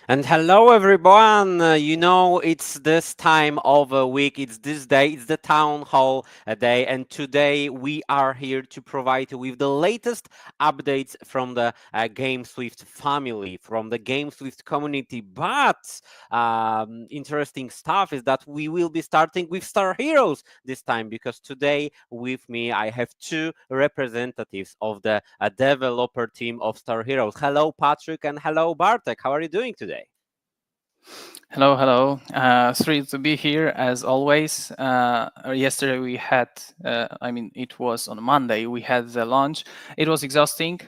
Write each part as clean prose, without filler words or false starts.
And hello, everyone. It's this time of a week. It's this day. It's the Town Hall day. And today we are here to provide you with the latest updates from the GameSwift family, from the GameSwift community. But interesting stuff is that we will be starting with Star Heroes this time because today with me I have two representatives of the developer team of Star Heroes. Hello, Patrick, and hello, Bartek. How are you doing today? Hello, hello. Thrilled to be here as always. Yesterday we had, it was on Monday, we had the launch. It was exhausting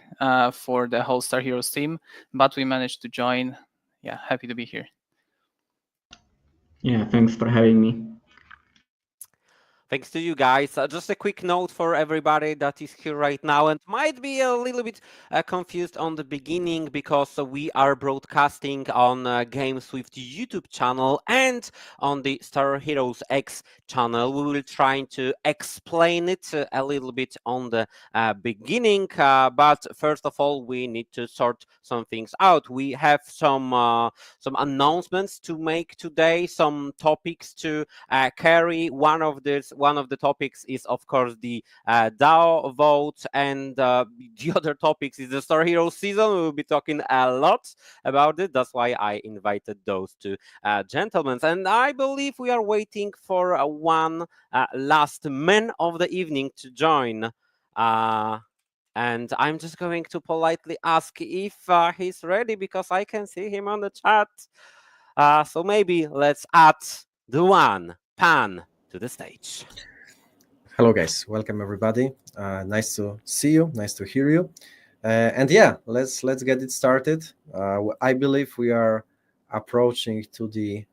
for the whole Star Heroes team, but we managed to join. Yeah, happy to be here. Yeah, thanks for having me. Thanks to you guys. Just a quick note for everybody that is here right now and might be a little bit confused on the beginning because we are broadcasting on GameSwift YouTube channel and on the Star Heroes X channel. We will try to explain it a little bit on the beginning, but first of all, we need to sort some things out. We have some announcements to make today, some topics to carry. One of the topics is of course the DAO vote, and the other topics is the Star Heroes season. We will be talking a lot about it. That's why I invited those two gentlemen, and I believe we are waiting for one last man of the evening to join. And I'm just going to politely ask if he's ready because I can see him on the chat. So maybe let's add the one Pan to the stage. Hello, guys. Welcome, everybody. Nice to see you. Nice to hear you. And yeah, let's get it started. I believe we are approaching to the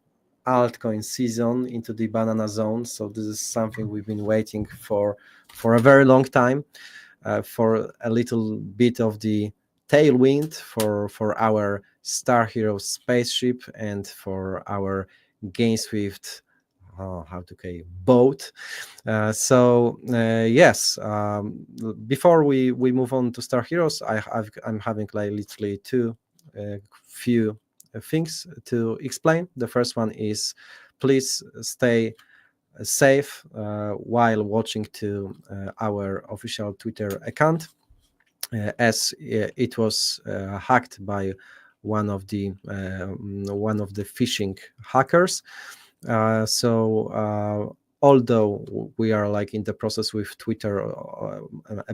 altcoin season, into the banana zone. So this is something we've been waiting for a very long time, for a little bit of the tailwind for our Star Hero spaceship and for our GameSwift how to say boat. Yes, before we move on to Star Heroes, I'm having like literally two few things to explain. The first one is please stay safe while watching to our official Twitter account, as it was hacked by one of the phishing hackers. Although we are like in the process with Twitter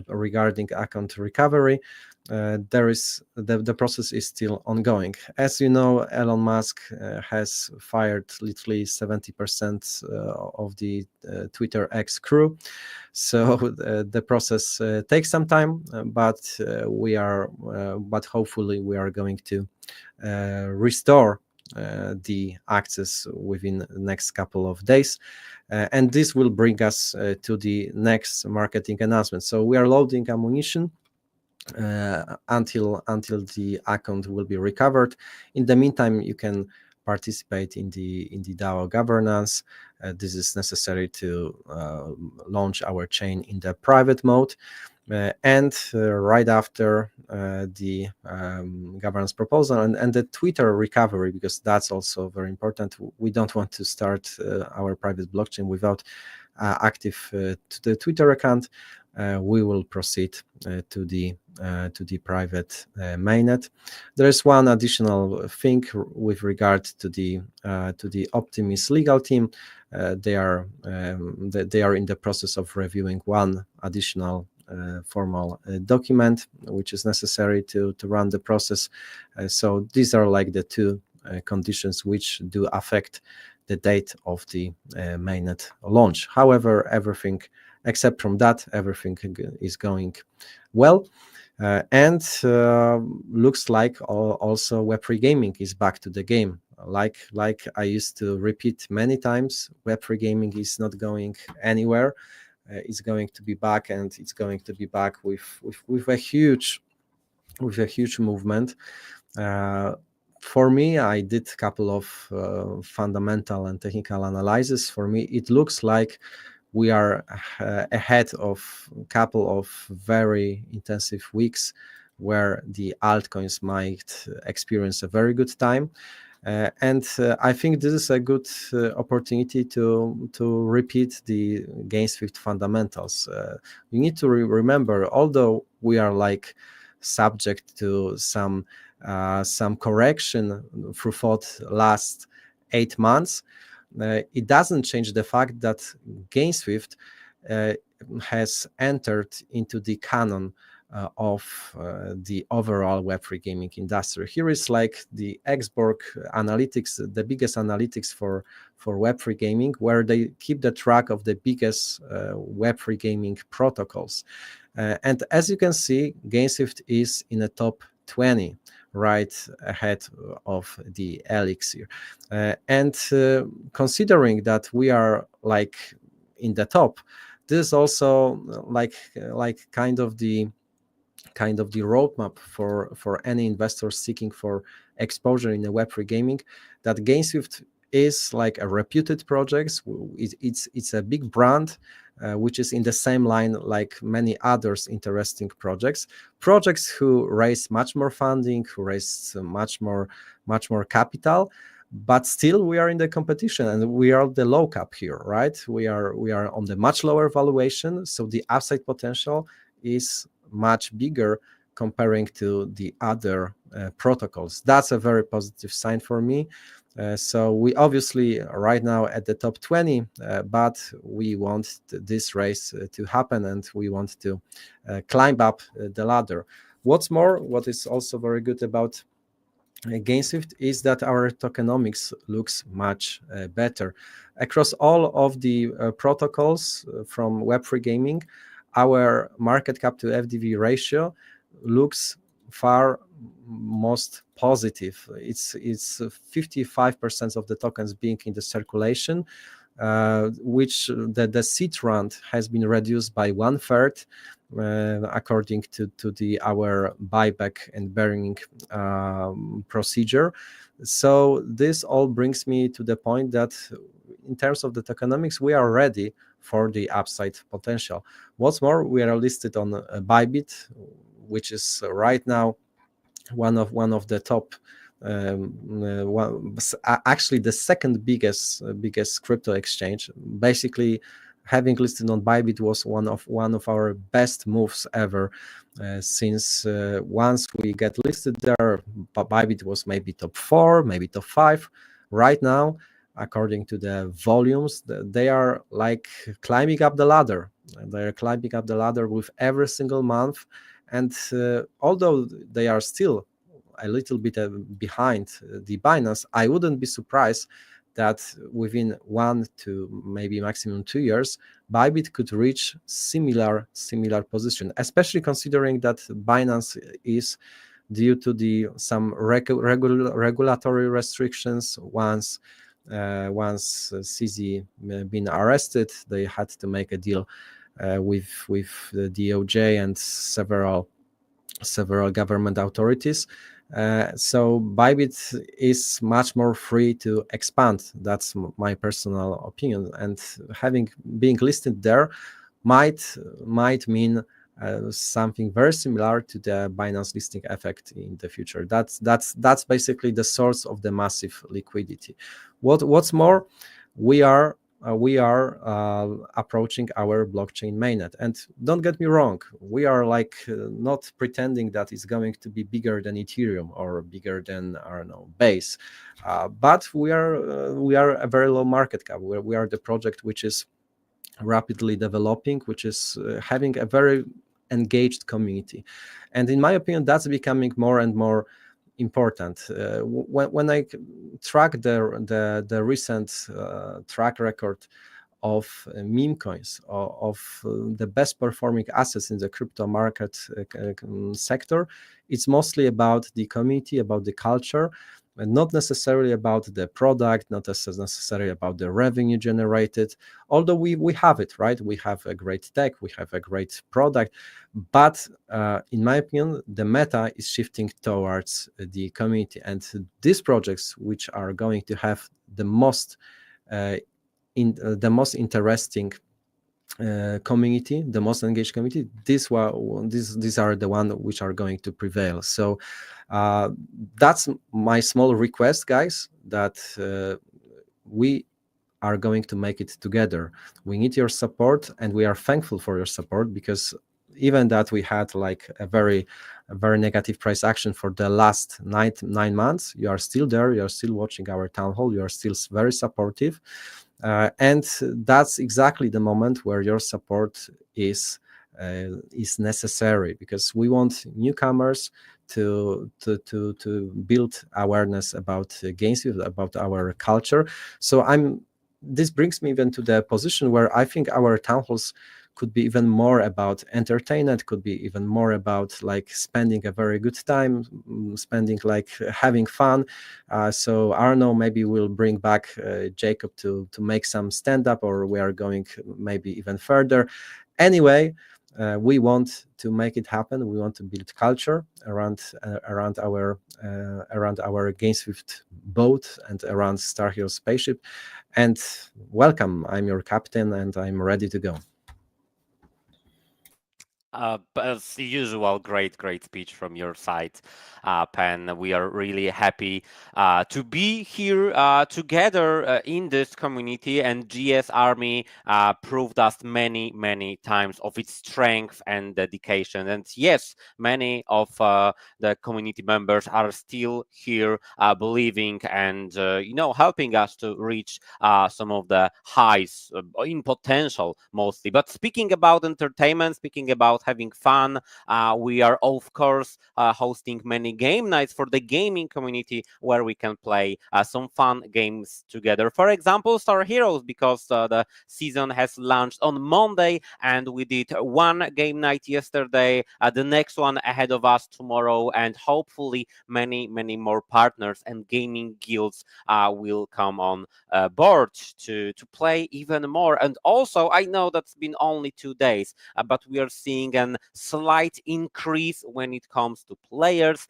regarding account recovery, the process is still ongoing. As you know, Elon Musk has fired literally 70% of the Twitter X crew, so the process takes some time, but hopefully we are going to restore the access within the next couple of days, and this will bring us to the next marketing announcement. So we are loading ammunition until the account will be recovered. In the meantime, you can participate in the DAO governance. This is necessary to launch our chain in the private mode. And right after the governance proposal and the Twitter recovery, because that's also very important. We don't want to start our private blockchain without active to the Twitter account. We will proceed to the private mainnet. There is one additional thing with regard to the Optimus legal team. They are in the process of reviewing one additional formal document which is necessary to run the process. So these are like the two conditions which do affect the date of the mainnet launch. However, everything except from that, everything is going well. And looks like also Web3 gaming is back to the game. Like I used to repeat many times, Web3 gaming is not going anywhere. It's going to be back, and it's going to be back with a huge movement. For me, I did a couple of fundamental and technical analysis. For me, it looks like we are ahead of a couple of very intensive weeks where the altcoins might experience a very good time. And I think this is a good opportunity to repeat the GameSwift fundamentals. You need to remember, although we are like subject to some correction throughout last 8 months, it doesn't change the fact that GameSwift has entered into the canon of the overall Web3 gaming industry. Here is like the Xborg analytics, the biggest analytics for Web3 gaming, where they keep the track of the biggest Web3 gaming protocols. And as you can see, GameSwift is in the top 20, right ahead of the Elixir. And considering that we are like in the top, this is also like kind of the roadmap for any investor seeking for exposure in the Web3 gaming, that GameSwift is like a reputed project. It's a big brand, which is in the same line like many others interesting projects who raise much more funding, who raise much more capital. But still we are in the competition, and we are the low cap here, right? We are on the much lower valuation, so the upside potential is much bigger comparing to the other protocols. That's a very positive sign for me. So we obviously are right now at the top 20, but we want this race to happen, and we want to climb up the ladder. What's more, what is also very good about GameSwift is that our tokenomics looks much better. Across all of the protocols from Web3 gaming, our market cap to FDV ratio looks far most positive. It's 55% of the tokens being in the circulation, which the seed round has been reduced by 1/3, according to our buyback and bearing procedure. So this all brings me to the point that in terms of the tokenomics, we are ready for the upside potential. What's more, we are listed on Bybit, which is right now one of the top, actually the second biggest crypto exchange. Basically, having listed on Bybit was one of our best moves ever, since once we get listed there, Bybit was maybe top 4, maybe top 5. Right now, according to the volumes, they are like climbing up the ladder. They are climbing up the ladder with every single month. And although they are still a little bit behind the Binance, I wouldn't be surprised that within 1 to maybe maximum 2 years, Bybit could reach similar position, especially considering that Binance is, due to some regulatory restrictions, once CZ been arrested, they had to make a deal with the DOJ and several government authorities. So Bybit is much more free to expand. That's my personal opinion. And being listed there might mean something very similar to the Binance listing effect in the future. That's basically the source of the massive liquidity. What's more, we are approaching our blockchain mainnet, and don't get me wrong, we are like not pretending that it's going to be bigger than Ethereum or bigger than, I don't know, Base, but we are a very low market cap. We are the project which is rapidly developing, which is having a very engaged community, and in my opinion, that's becoming more and more important. When I track the recent track record of meme coins, of the best performing assets in the crypto market sector, it's mostly about the community, about the culture, and not necessarily about the product, not necessarily about the revenue generated, although we have it, right? We have a great tech, we have a great product, but in my opinion, the meta is shifting towards the community, and these projects which are going to have the most interesting community, the most engaged community, these are the one which are going to prevail. So that's my small request, guys, that we are going to make it together. We need your support, and we are thankful for your support, because even that we had like a very negative price action for the last 9 months, you are still there, you are still watching our town hall, you are still very supportive, and that's exactly the moment where your support is necessary, because we want newcomers to build awareness about games, about our culture. So this brings me even to the position where I think our town halls could be even more about entertainment, could be even more about like spending a very good time, spending like having fun. So I don't know, maybe we'll bring back Jacob to make some stand up, or we are going maybe even further. Anyway, we want to make it happen. We want to build culture around our GameSwift boat and around StarHeroes spaceship. And welcome, I'm your captain, and I'm ready to go. As usual, great speech from your side, Pen. We are really happy to be here together in this community, and GS Army proved us many times of its strength and dedication. And yes, many of the community members are still here, believing and helping us to reach some of the highs in potential mostly. But speaking about entertainment, speaking about having fun, we are of course hosting many game nights for the gaming community where we can play some fun games together. For example, StarHeroes, because the season has launched on Monday, and we did one game night yesterday, the next one ahead of us tomorrow, and hopefully many more partners and gaming guilds will come on board to play even more. And also, I know that's been only 2 days, but we are seeing a slight increase when it comes to players.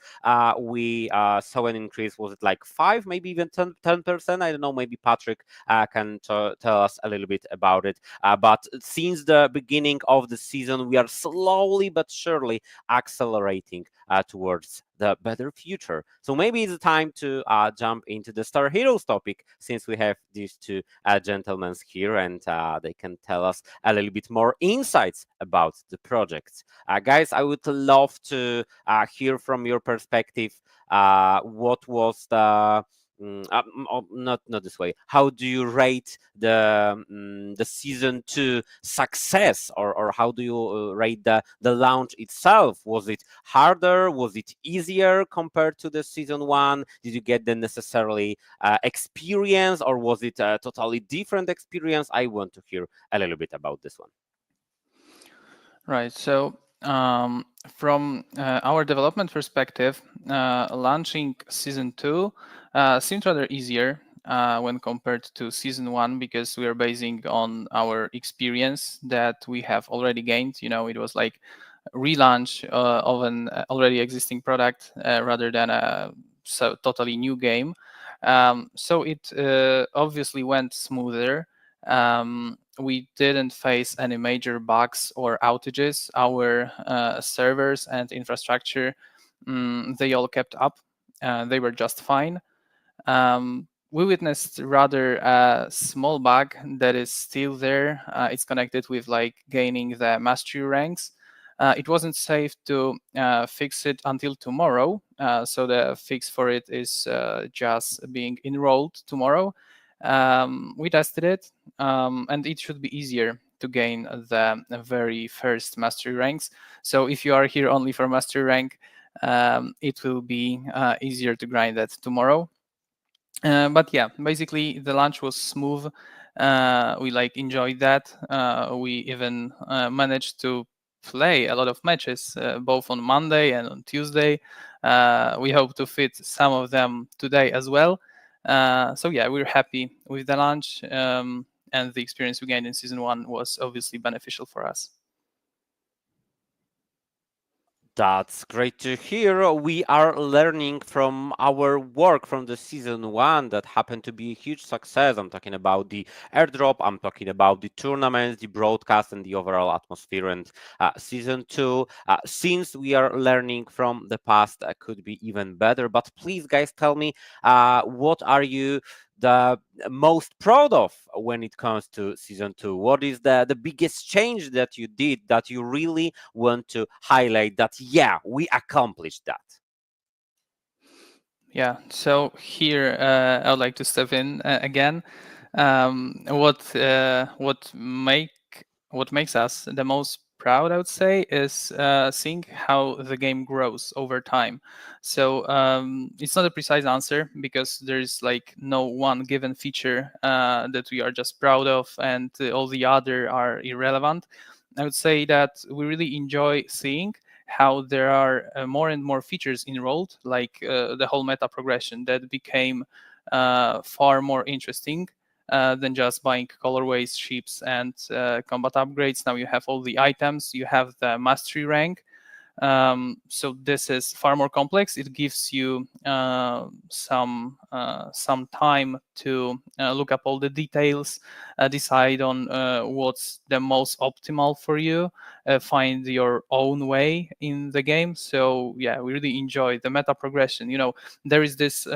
We saw an increase, was it like 5, maybe even 10%? I don't know, maybe Patrick can tell us a little bit about it. But since the beginning of the season, we are slowly but surely accelerating towards the better future. So maybe it's time to jump into the StarHeroes topic, since we have these two gentlemen here, and they can tell us a little bit more insights about the project. Guys, I would love to hear from your perspective. What was not this way. How do you rate the season 2 success, or how do you rate the launch itself? Was it harder? Was it easier compared to the season 1? Did you get the necessarily experience, or was it a totally different experience? I want to hear a little bit about this one. Right. So from our development perspective, launching season 2 seemed rather easier when compared to season 1, because we are basing on our experience that we have already gained. It was like a relaunch of an already existing product rather than a totally new game. So it obviously went smoother. We didn't face any major bugs or outages. Our servers and infrastructure, they all kept up. They were just fine. We witnessed rather a small bug that is still there. It's connected with like gaining the mastery ranks. It wasn't safe to fix it until tomorrow. So the fix for it is just being enrolled tomorrow. We tested it, and it should be easier to gain the very first mastery ranks. So if you are here only for mastery rank, it will be easier to grind that tomorrow. But yeah, basically the launch was smooth. We like enjoyed that. We even managed to play a lot of matches, both on Monday and on Tuesday. We hope to fit some of them today as well. So yeah, we're happy with the launch, and the experience we gained in season 1 was obviously beneficial for us. That's great to hear. We are learning from our work from the season one that happened to be a huge success. I'm talking about the airdrop, I'm talking about the tournaments, the broadcast, and the overall atmosphere. And season two, since we are learning from the past, could be even better. But please, guys, tell me what are you the most proud of when it comes to season two? What is the biggest change that you did that you really want to highlight that, yeah, we accomplished that? Yeah, so here I would like to step in again. What makes us the most proud, I would say, is seeing how the game grows over time. So it's not a precise answer because there is like no one given feature that we are just proud of, and all the other are irrelevant. I would say that we really enjoy seeing how there are more and more features enrolled, like the whole meta progression that became far more interesting than just buying colorways, ships, and combat upgrades. Now you have all the items, you have the mastery rank. So this is far more complex. It gives you some time to look up all the details, decide on what's the most optimal for you, find your own way in the game. So yeah, we really enjoy the meta progression. You know, there is this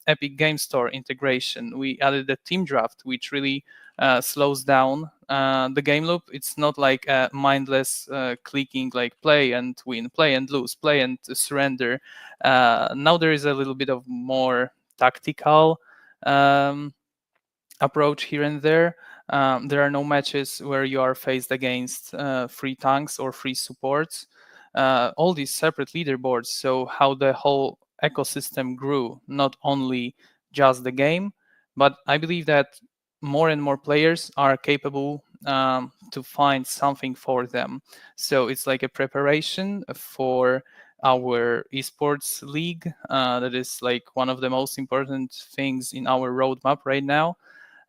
Epic Game Store integration. We added the team draft, which really slows down the game loop. It's not like a mindless clicking, like play and win, play and lose, play and surrender. Now there is a little bit of more tactical um, approach here and there. There are no matches where you are faced against free tanks or free supports. All these separate leaderboards. So how the whole ecosystem grew, not only just the game, but I believe that more and more players are capable to find something for them. So it's like a preparation for our esports league. That is like one of the most important things in our roadmap right now.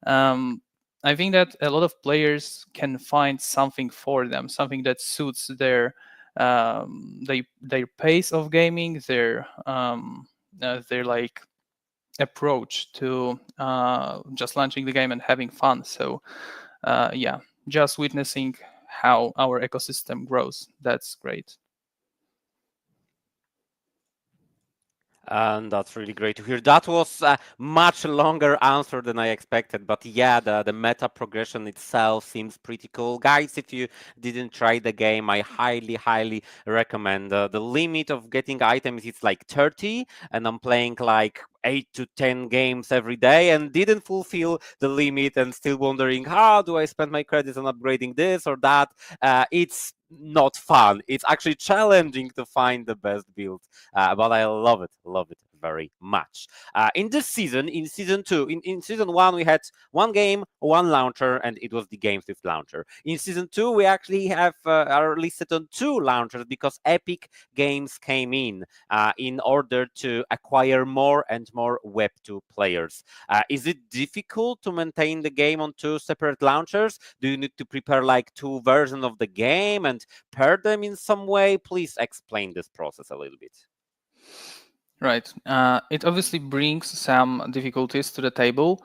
um, I think that a lot of players can find something for them, something that suits their pace of gaming, their like approach to just launching the game and having fun. So yeah, just witnessing how our ecosystem grows, that's great. And that's really great to hear. That was a much longer answer than I expected. But yeah, the meta progression itself seems pretty cool. Guys, if you didn't try the game, I highly, highly recommend. The limit of getting items is like 30, and I'm playing like 8 to 10 games every day and didn't fulfill the limit and still wondering how do I spend my credits on upgrading this or that. It's not fun. It's actually challenging to find the best build, but I love it very much. In this season, in season two, in season one, we had one game, one launcher, and it was the GameSwift launcher. In season two, we actually have are listed on two launchers because Epic Games came in order to acquire more and more Web 2 players. Is it difficult to maintain the game on two separate launchers? Do you need to prepare like two versions of the game and pair them in some way? Please explain this process a little bit. Right. It obviously brings some difficulties to the table.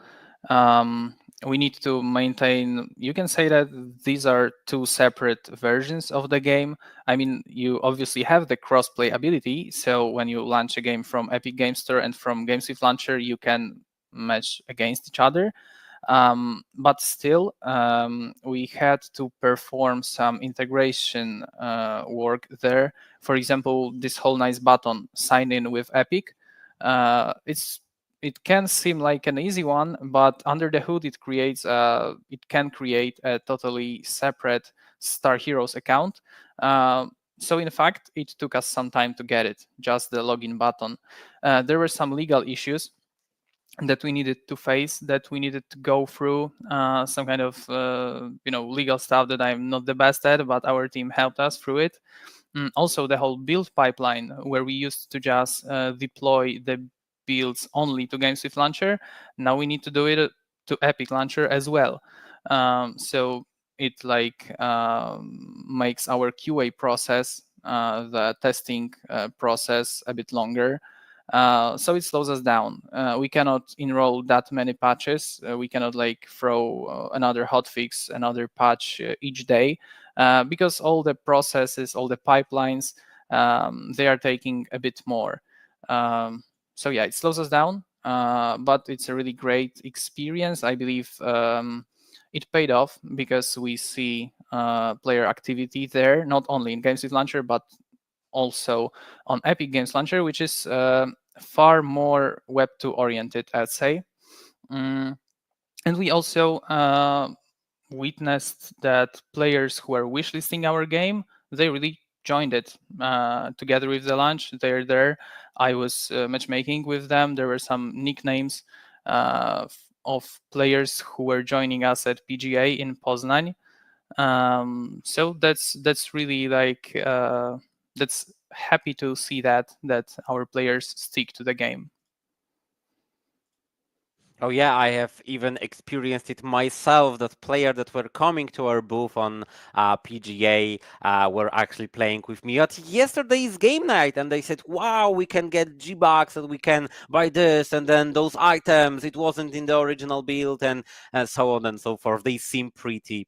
Um, we need to maintain, you can say that these are two separate versions of the game. I mean, you obviously have the cross-play ability. So when you launch a game from Epic Game Store and from GameSwift Launcher, you can match against each other. But still, we had to perform some integration work there. For example, this whole nice button, sign in with Epic. It can seem like an easy one, but under the hood, it can create a totally separate StarHeroes account. So in fact, it took us some time to get it, just the login button. There were some legal issues that we needed to face, that we needed to go through some kind of legal stuff that I'm not the best at, but our team helped us through it. Also, the whole build pipeline, where we used to just deploy the builds only to GameSwift Launcher, now we need to do it to Epic Launcher as well. So it makes our QA process the testing process a bit longer. So it slows us down. We cannot enroll that many patches. We cannot like throw another hotfix, another patch each day, because all the processes, all the pipelines, they are taking a bit more. So yeah, it slows us down, but it's a really great experience. I believe it paid off because we see player activity there, not only in GameSwift Launcher, but also on Epic Games Launcher, which is far more Web 2 oriented, I'd say. And we also witnessed that players who are wishlisting our game, they really joined it together with the launch. They're there. I was matchmaking with them. There were some nicknames of players who were joining us at PGA in Poznań. So that's really like that's happy to see that our players stick to the game. Oh yeah, I have even experienced it myself. That player that were coming to our booth on PGA were actually playing with me at yesterday's game night, and they said, "Wow, we can get G-Bucks and we can buy this, and then those items. It wasn't in the original build, and so on and so forth." They seem pretty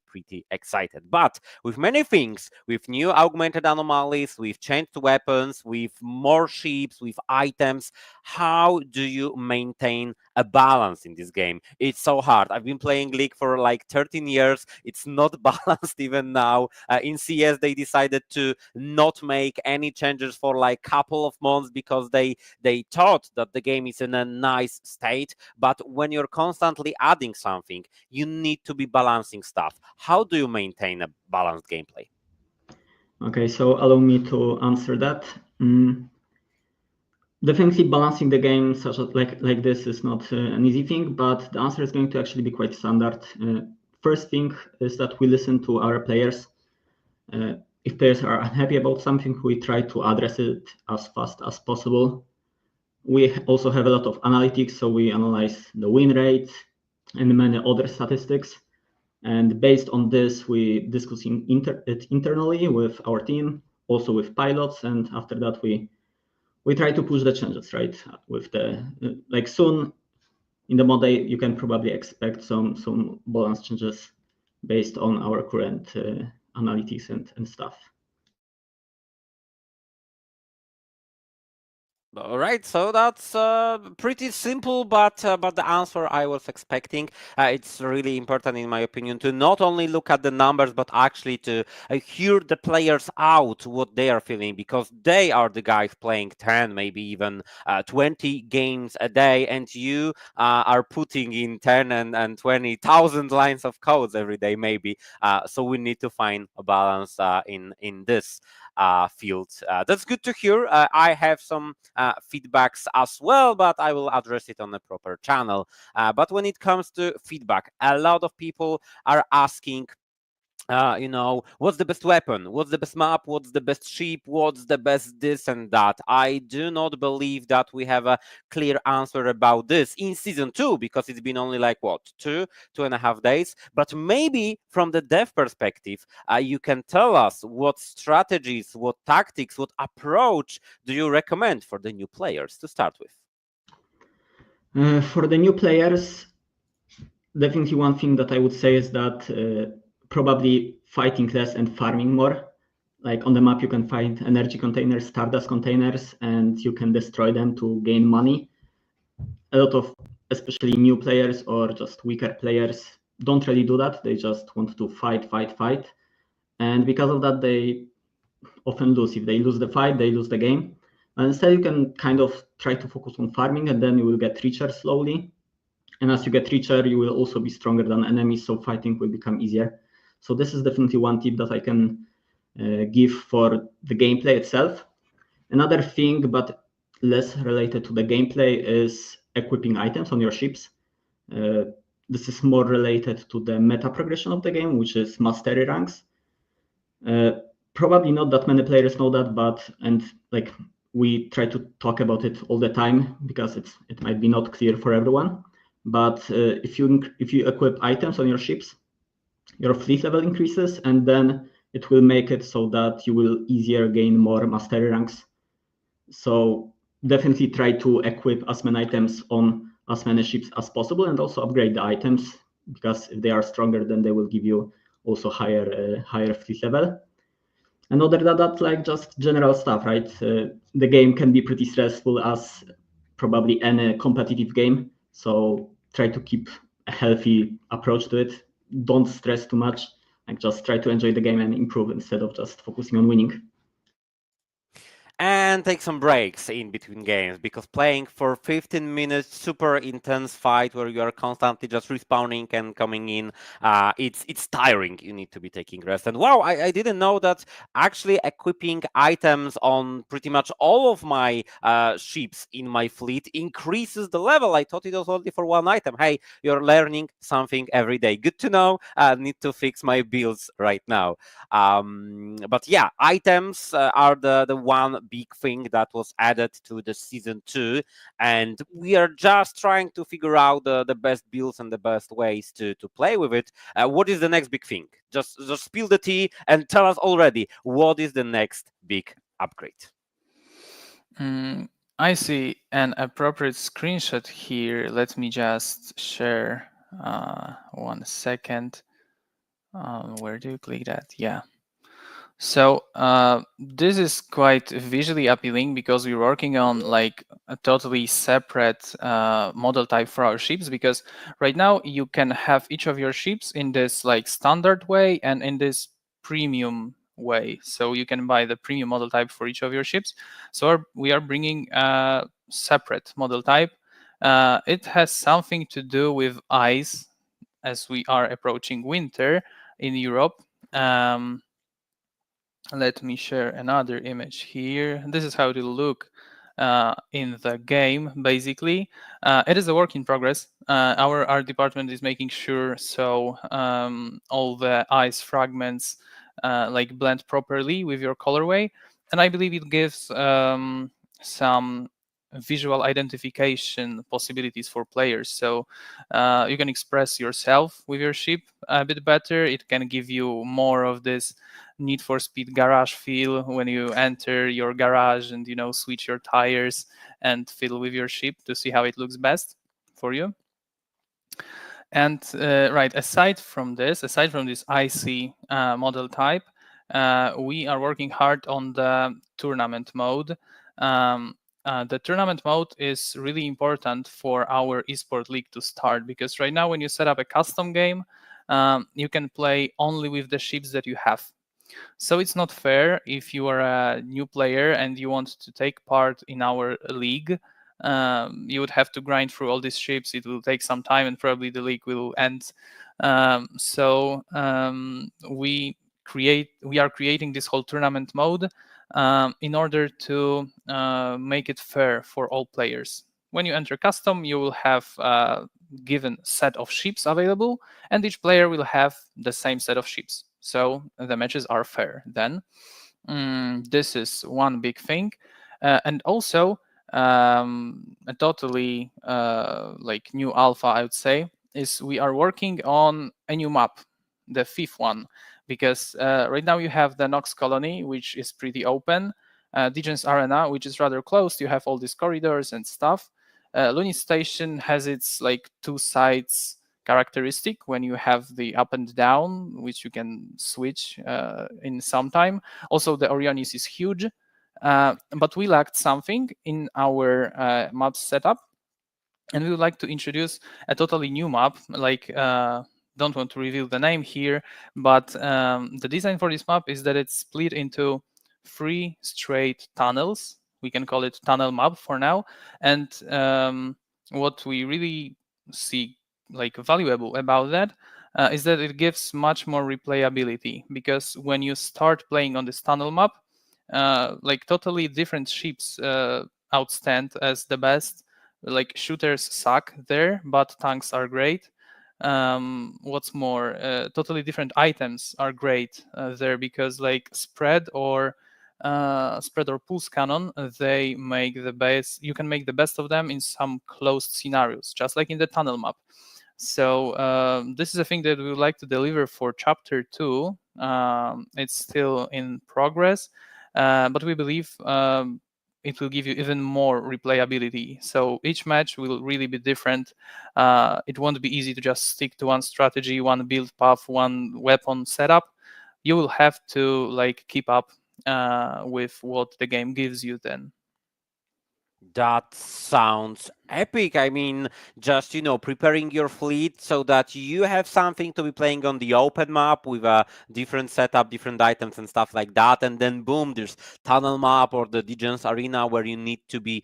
excited. But with many things, with new augmented anomalies, with changed weapons, with more ships, with items, how do you maintain a balance in this game? It's so hard. I've been playing League for like 13 years. It's not balanced even now. In CS, they decided to not make any changes for like couple of months because they thought that the game is in a nice state. But when you're constantly adding something, you need to be balancing stuff. How do you maintain a balanced gameplay? Okay, so allow me to answer that. Definitely balancing the game such as like this is not an easy thing, but the answer is going to actually be quite standard. First thing is that we listen to our players. If players are unhappy about something, we try to address it as fast as possible. We also have a lot of analytics, so we analyze the win rate and many other statistics. And based on this, we discuss it internally with our team, also with pilots, and after that we try to push the changes, right? With the like soon in the mod day, you can probably expect some balance changes based on our current analytics and stuff. All right, so that's pretty simple, but the answer I was expecting. It's really important, in my opinion, to not only look at the numbers, but actually to hear the players out what they are feeling, because they are the guys playing 10, maybe even 20 games a day, and you are putting in 10 and 20,000 lines of codes every day, maybe. So we need to find a balance in this field. That's good to hear. I have some feedbacks as well, but I will address it on a proper channel. But when it comes to feedback, a lot of people are asking, what's the best weapon? What's the best map? What's the best ship? What's the best this and that? I do not believe that we have a clear answer about this in season 2, because it's been only like what, 2.5 days. But maybe from the dev perspective, you can tell us what strategies, what tactics, what approach do you recommend for the new players to start with? For the new players, definitely one thing that I would say is that probably fighting less and farming more. Like on the map, you can find energy containers, Stardust containers, and you can destroy them to gain money. A lot of, especially new players or just weaker players, don't really do that. They just want to fight. And because of that, they often lose. If they lose the fight, they lose the game. And instead, you can kind of try to focus on farming, and then you will get richer slowly. And as you get richer, you will also be stronger than enemies, so fighting will become easier. So this is definitely one tip that I can give for the gameplay itself. Another thing, but less related to the gameplay, is equipping items on your ships. This is more related to the meta progression of the game, which is mastery ranks. Probably not that many players know that, and like we try to talk about it all the time because it might be not clear for everyone. But if you equip items on your ships, your fleet level increases, and then it will make it so that you will easier gain more mastery ranks. So definitely try to equip as many items on as many ships as possible, and also upgrade the items, because if they are stronger, then they will give you also higher fleet level. And other than that, like just general stuff, right? The game can be pretty stressful, as probably any competitive game. So try to keep a healthy approach to it. Don't stress too much. Like just try to enjoy the game and improve instead of just focusing on winning. And take some breaks in between games, because playing for 15 minutes super intense fight where you are constantly just respawning and coming in, it's tiring. You need to be taking rest. And wow, I didn't know that actually equipping items on pretty much all of my ships in my fleet increases the level. I thought it was only for one item. Hey, you're learning something every day. Good to know. I need to fix my builds right now. But yeah, items are the one big thing that was added to the season 2, and we are just trying to figure out the best builds and the best ways to play with it. What is the next big thing? Just spill the tea and tell us already, what is the next big upgrade? I see an appropriate screenshot here. Let me just share 1 second. Where do you click that? Yeah. So this is quite visually appealing, because we're working on like a totally separate model type for our ships, because right now you can have each of your ships in this like standard way and in this premium way. So you can buy the premium model type for each of your ships. So we are bringing a separate model type. It has something to do with ice, as we are approaching winter in Europe. Let me share another image here. This is how it will look in the game, basically. It is a work in progress. Our art department is making sure so all the ice fragments like blend properly with your colorway. And I believe it gives some visual identification possibilities for players. So you can express yourself with your ship a bit better. It can give you more of this Need for Speed garage feel when you enter your garage and switch your tires and fiddle with your ship to see how it looks best for you. And right, aside from this icy model type, we are working hard on the tournament mode. The tournament mode is really important for our esport league to start, because right now when you set up a custom game, you can play only with the ships that you have. So it's not fair if you are a new player and you want to take part in our league. You would have to grind through all these ships. It will take some time, and probably the league will end. We are creating this whole tournament mode in order to make it fair for all players. When you enter custom, you will have a given set of ships available, and each player will have the same set of ships. So the matches are fair then. This is one big thing. And also, a totally like new alpha, I would say, is we are working on a new map, the 5th one, because right now you have the Nox colony, which is pretty open. Digen's Arena, which is rather closed. You have all these corridors and stuff. Luni Station has its like 2 sides characteristic when you have the up and down, which you can switch in some time. Also, the Orionis is huge, but we lacked something in our map setup, and we would like to introduce a totally new map. Like, don't want to reveal the name here, but the design for this map is that it's split into 3 straight tunnels. We can call it tunnel map for now. And what we really see like valuable about that is that it gives much more replayability, because when you start playing on this tunnel map, like totally different ships outstand as the best. Like shooters suck there, but tanks are great. What's more, totally different items are great there, because like spread or pulse cannon, they make the best. You can make the best of them in some closed scenarios, just like in the tunnel map. So this is a thing that we would like to deliver for chapter 2. It's still in progress, but we believe it will give you even more replayability. So each match will really be different. It won't be easy to just stick to one strategy, one build path, one weapon setup. You will have to like keep up with what the game gives you then. That sounds epic. I mean, just, preparing your fleet so that you have something to be playing on the open map with a different setup, different items and stuff like that. And then boom, there's tunnel map or the Digens arena where you need to be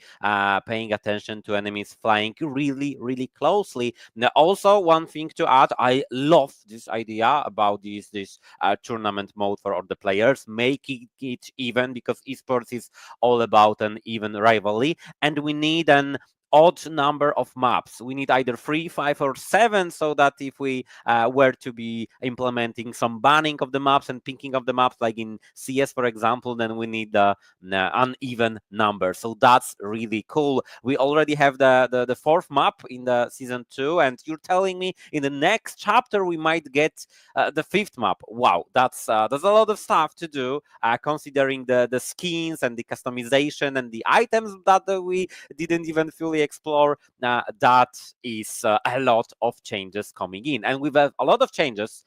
paying attention to enemies flying really, really closely. Now, also, one thing to add, I love this idea about this tournament mode for all the players, making it even, because esports is all about an even rivalry. And we need an odd number of maps. We need either 3, 5, or 7, so that if we were to be implementing some banning of the maps and picking of the maps, like in CS, for example, then we need the uneven number. So that's really cool. We already have the 4th map in the season 2, and you're telling me in the next chapter we might get the 5th map. Wow, that's a lot of stuff to do, considering the skins and the customization and the items that we didn't even fully explore. That is a lot of changes coming in, and with a lot of changes,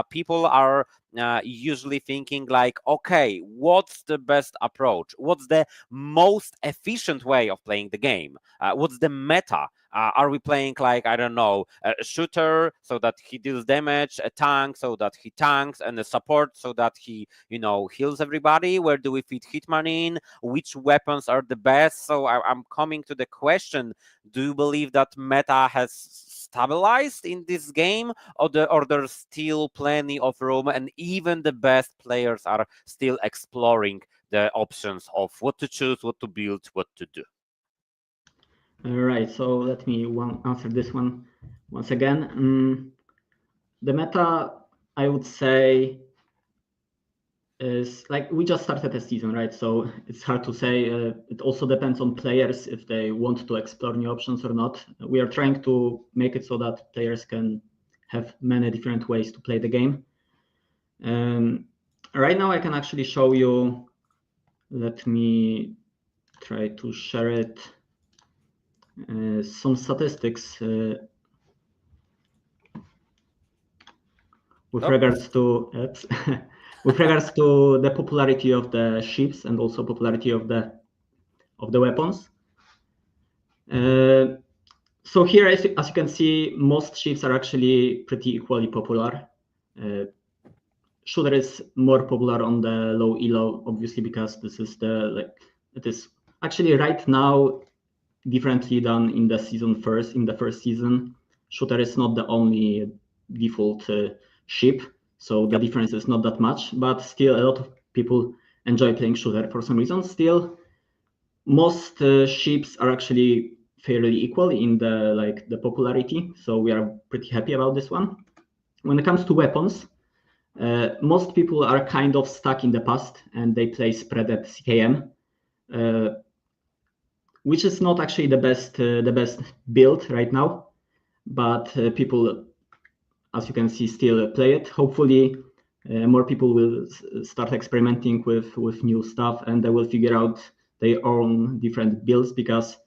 people are usually thinking like, okay, what's the best approach? What's the most efficient way of playing the game? What's the meta? Are we playing like, I don't know, a shooter so that he deals damage, a tank so that he tanks, and a support so that he, heals everybody? Where do we fit Hitman in? Which weapons are the best? So I'm coming to the question, do you believe that meta has stabilized in this game, or there's still plenty of room and even the best players are still exploring the options of what to choose, what to build, what to do? All right, so let me answer this one once again. The meta, I would say, is like, we just started a season, right? So it's hard to say. It also depends on players if they want to explore new options or not. We are trying to make it so that players can have many different ways to play the game. Right now I can actually show you, let me try to share it, some statistics with regards to with regards to the popularity of the ships and also popularity of the weapons. So here, as you can see, most ships are actually pretty equally popular. Shooter is more popular on the low elo, obviously, because this is it is actually right now differently than in the first season. Shooter is not the only default ship, so the difference is not that much, but still a lot of people enjoy playing shooter for some reason. Still, most ships are actually fairly equal in the popularity, so we are pretty happy about this one. When it comes to weapons, most people are kind of stuck in the past and they play spreaded CKM, which is not actually the best build right now, but people, as you can see, still play it. Hopefully, more people will start experimenting with new stuff, and they will figure out their own different builds, because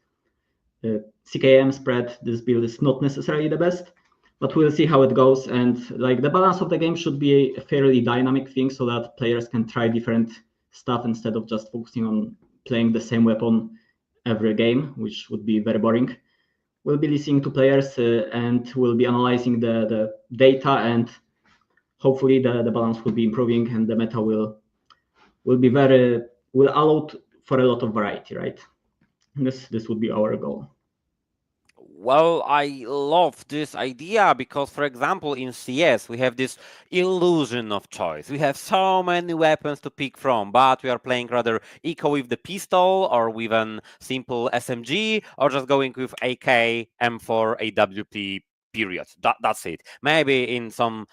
CKM spread, this build is not necessarily the best, but we'll see how it goes. And the balance of the game should be a fairly dynamic thing, so that players can try different stuff instead of just focusing on playing the same weapon every game, which would be very boring. We'll be listening to players and we'll be analyzing the data, and hopefully the balance will be improving and the meta will allow for a lot of variety, right? This would be our goal. Well, I love this idea because, for example, in CS, we have this illusion of choice. We have so many weapons to pick from, but we are playing rather eco with the pistol or with an simple SMG, or just going with AK, M4, AWP, period. That's it. Maybe in some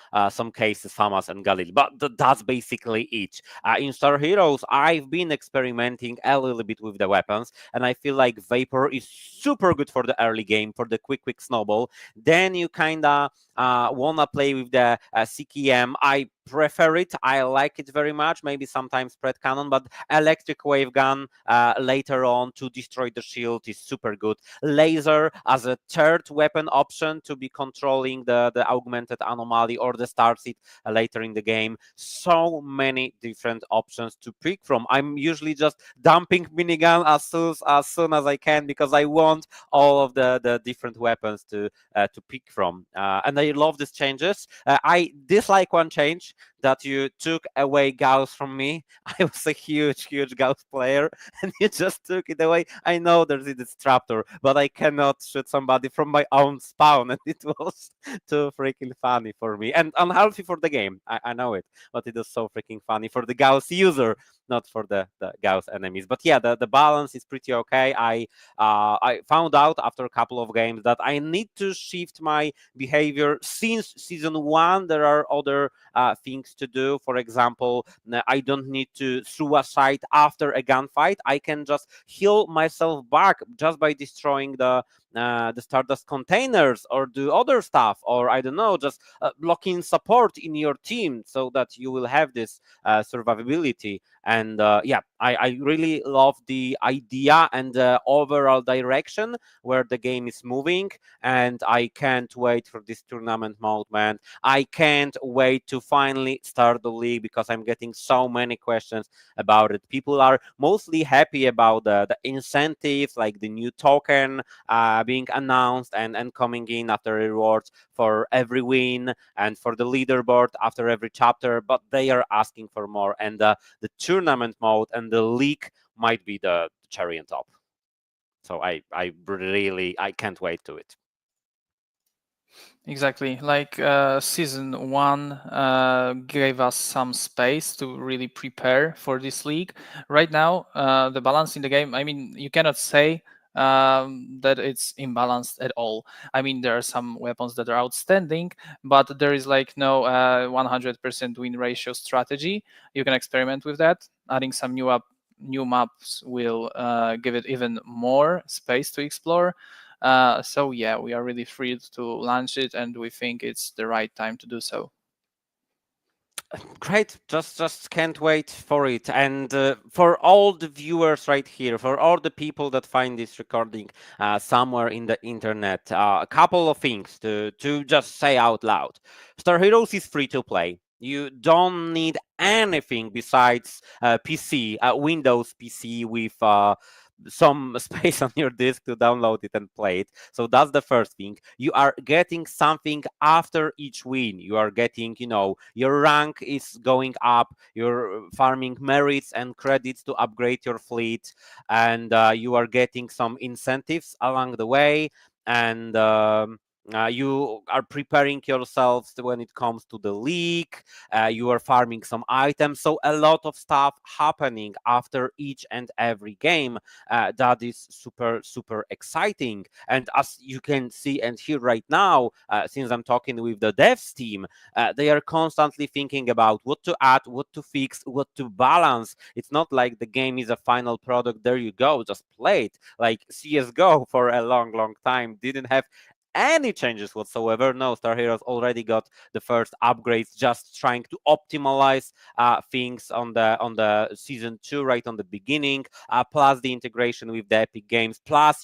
cases, FAMAS and Galil, but that's basically it. In StarHeroes, I've been experimenting a little bit with the weapons, and I feel like Vapor is super good for the early game, for the quick snowball. Then you kinda wanna play with the CKM. I prefer it. I like it very much. Maybe sometimes spread cannon, but electric wave gun later on to destroy the shield is super good. Laser as a third weapon option to be controlling the augmented anomaly or the star seed later in the game. So many different options to pick from. I'm usually just dumping minigun as soon as I can because I want all of the different weapons to pick from. And I love these changes. I dislike one change that you took away Gauss from me. I was a huge Gauss player, and you just took it away. I know there's a disruptor, but I cannot shoot somebody from my own spawn, and it was too freaking funny for me and unhealthy for the game. I know it, but it was so freaking funny for the Gauss user, not for the Gauss enemies. But yeah, the balance is pretty okay. I found out after a couple of games that I need to shift my behavior since season 1. There are other things to do. For example, I don't need to suicide after a gunfight. I can just heal myself back just by destroying the Stardust containers or do other stuff, or I don't know, just blocking support in your team so that you will have this survivability. And yeah, I really love the idea and the overall direction where the game is moving, and I can't wait for this tournament mode, man. I can't wait to finally start the league because I'm getting so many questions about it. People are mostly happy about the incentives, like the new token being announced and coming in after rewards for every win and for the leaderboard after every chapter, but they are asking for more. And the tournament mode and the league might be the cherry on top. So I can't wait to it. Exactly. Like season 1 gave us some space to really prepare for this league. Right now, the balance in the game, I mean, you cannot say that it's imbalanced at all. I mean, there are some weapons that are outstanding, but there is like no 100% win ratio strategy. You can experiment with that. Adding some new maps will give it even more space to explore. So yeah, we are really thrilled to launch it, and we think it's the right time to do so. Great, just can't wait for it. And for all the viewers right here, for all the people that find this recording somewhere in the internet, a couple of things to just say out loud. StarHeroes is free to play. You don't need anything besides PC, Windows PC with some space on your disk to download it and play it. So that's the first thing. You are getting something after each win. You are getting, your rank is going up. You're farming merits and credits to upgrade your fleet, and you are getting some incentives along the way. And you are preparing yourselves when it comes to the league. You are farming some items. So a lot of stuff happening after each and every game. That is super exciting. And as you can see and hear right now, since I'm talking with the devs team, they are constantly thinking about what to add, what to fix, what to balance. It's not like the game is a final product. There you go, just play it. Like CSGO for a long time didn't have any changes whatsoever. No, StarHeroes already got the first upgrades, just trying to optimize things on the season 2 right on the beginning, plus the integration with the Epic Games, plus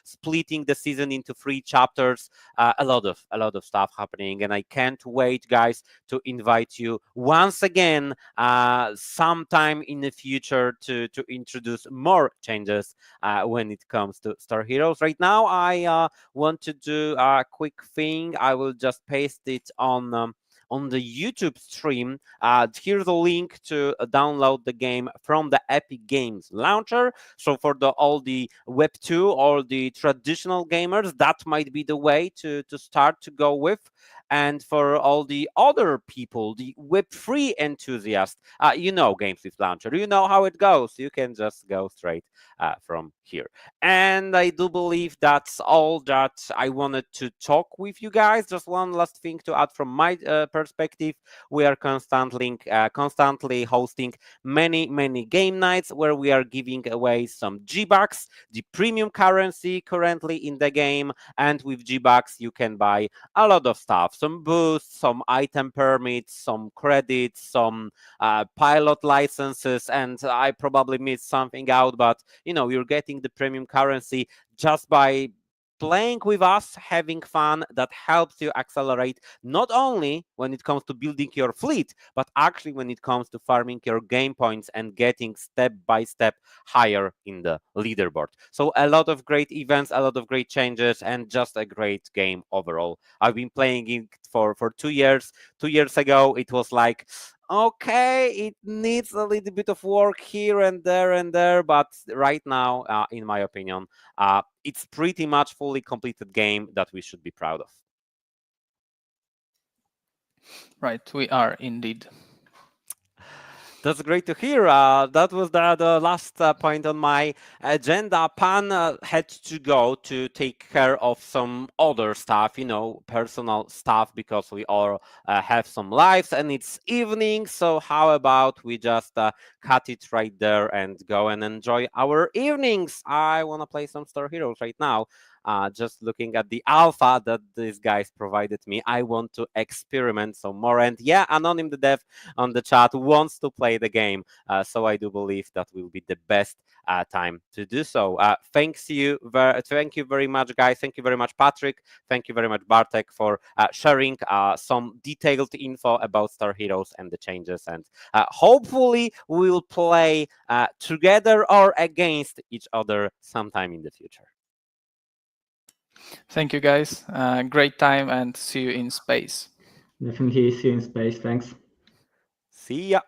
splitting the season into 3 chapters. A lot of stuff happening, and I can't wait, guys, to invite you once again sometime in the future to introduce more changes when it comes to StarHeroes. Right now, I want to do a quick thing. I will just paste it on the YouTube stream. Here's a link to download the game from the Epic Games launcher. So for all the Web 2 or the traditional gamers, that might be the way to start to go with. And for all the other people, the Web3 enthusiasts, GameSwift launcher, you know how it goes. You can just go straight from here. And I do believe that's all that I wanted to talk with you guys. Just one last thing to add from my perspective. We are constantly hosting many game nights where we are giving away some G-Bucks, the premium currency currently in the game. And with G-Bucks, you can buy a lot of stuff. some boosts, some item permits, some credits, some pilot licenses, and I probably missed something out, but you're getting the premium currency just by playing with us, having fun. That helps you accelerate not only when it comes to building your fleet, but actually when it comes to farming your game points and getting step by step higher in the leaderboard. So a lot of great events, a lot of great changes, and just a great game overall. I've been playing it for 2 years. 2 years ago, it was like, okay, it needs a little bit of work here and there, but right now, in my opinion, it's pretty much fully completed game that we should be proud of. Right, we are indeed. That's great to hear. That was the last point on my agenda. Pan had to go to take care of some other stuff, personal stuff, because we all have some lives and it's evening. So how about we just cut it right there and go and enjoy our evenings? I want to play some StarHeroes right now. Just looking at the alpha that these guys provided me, I want to experiment some more. And yeah, Anonym the Dev on the chat wants to play the game. So I do believe that will be the best time to do so. Thank you very much, guys. Thank you very much, Patrick. Thank you very much, Bartek, for sharing some detailed info about StarHeroes and the changes. And hopefully we'll play together or against each other sometime in the future. Thank you, guys. Great time, and see you in space. Definitely see you in space. Thanks. See ya.